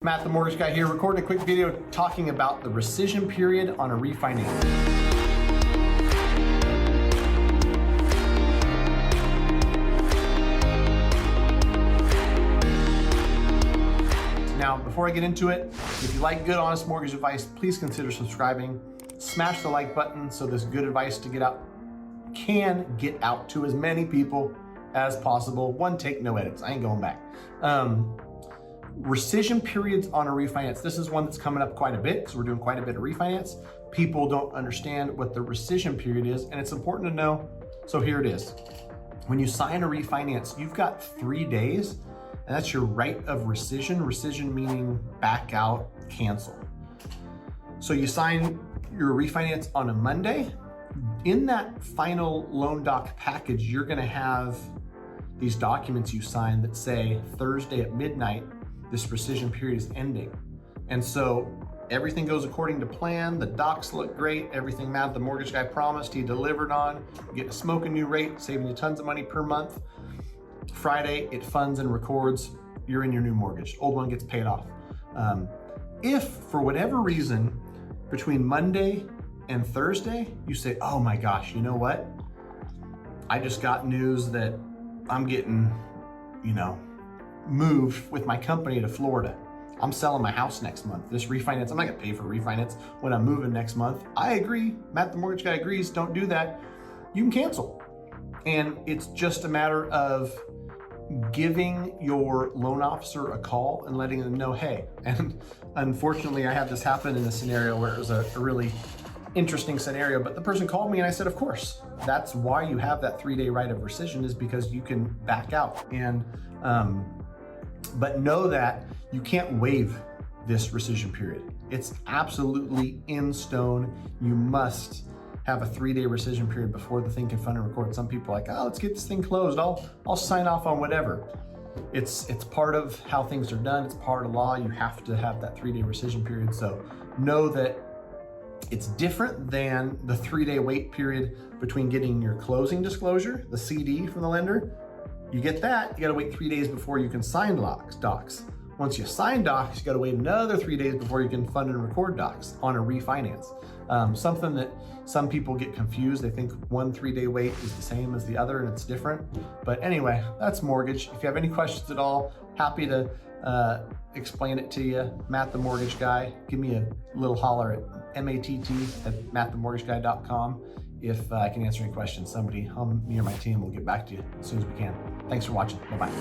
Matt, the mortgage guy here, recording a quick video talking about the rescission period on a refinance. Now, before I get into it, if you like good, honest mortgage advice, please consider subscribing. Smash the like button so this good advice can get out to as many people as possible. One take, no edits. I ain't going back. Rescission periods on a refinance. This is one that's coming up quite a bit because we're doing quite a bit of refinance. People don't understand what the rescission period is, and it's important to know. So here it is. When you sign a refinance, you've got 3 days, and that's your right of rescission. Rescission meaning back out, cancel. So you sign your refinance on a Monday. In that final loan doc package, you're gonna have these documents you sign that say Thursday at midnight, this rescission period is ending. And so everything goes according to plan. The docs look great. Everything Matt, the mortgage guy, promised he delivered on. You get a smoking new rate, saving you tons of money per month. Friday, it funds and records. You're in your new mortgage. Old one gets paid off. If for whatever reason, between Monday and Thursday, you say, oh my gosh, you know what? I just got news that I'm getting, moved with my company to Florida. I'm selling my house next month. This refinance, I'm not gonna pay for refinance when I'm moving next month. I agree, Matt the mortgage guy agrees, don't do that. You can cancel. And it's just a matter of giving your loan officer a call and letting them know, hey, and unfortunately I had this happen in a scenario where it was a really interesting scenario, but the person called me and I said, of course, that's why you have that 3-day right of rescission, is because you can back out. And but know that you can't waive this rescission period. It's absolutely in stone. You must have a 3-day rescission period before the thing can fund and record. Some people are like, oh, let's get this thing closed. I'll sign off on whatever. It's part of how things are done. It's part of law. You have to have that 3-day rescission period. So know that it's different than the 3-day wait period between getting your closing disclosure, the CD from the lender. You get that, you gotta wait 3 days before you can sign docs. Once you sign docs, you gotta wait another 3 days before you can fund and record docs on a refinance. Something that some people get confused. They think one 3-day wait is the same as the other and it's different. But anyway, that's mortgage. If you have any questions at all, happy to explain it to you. Matt the mortgage guy, give me a little holler at matt@mattthemortgageguy.com. If I can answer any questions, somebody me or my team will get back to you as soon as we can. Thanks for watching. Bye-bye.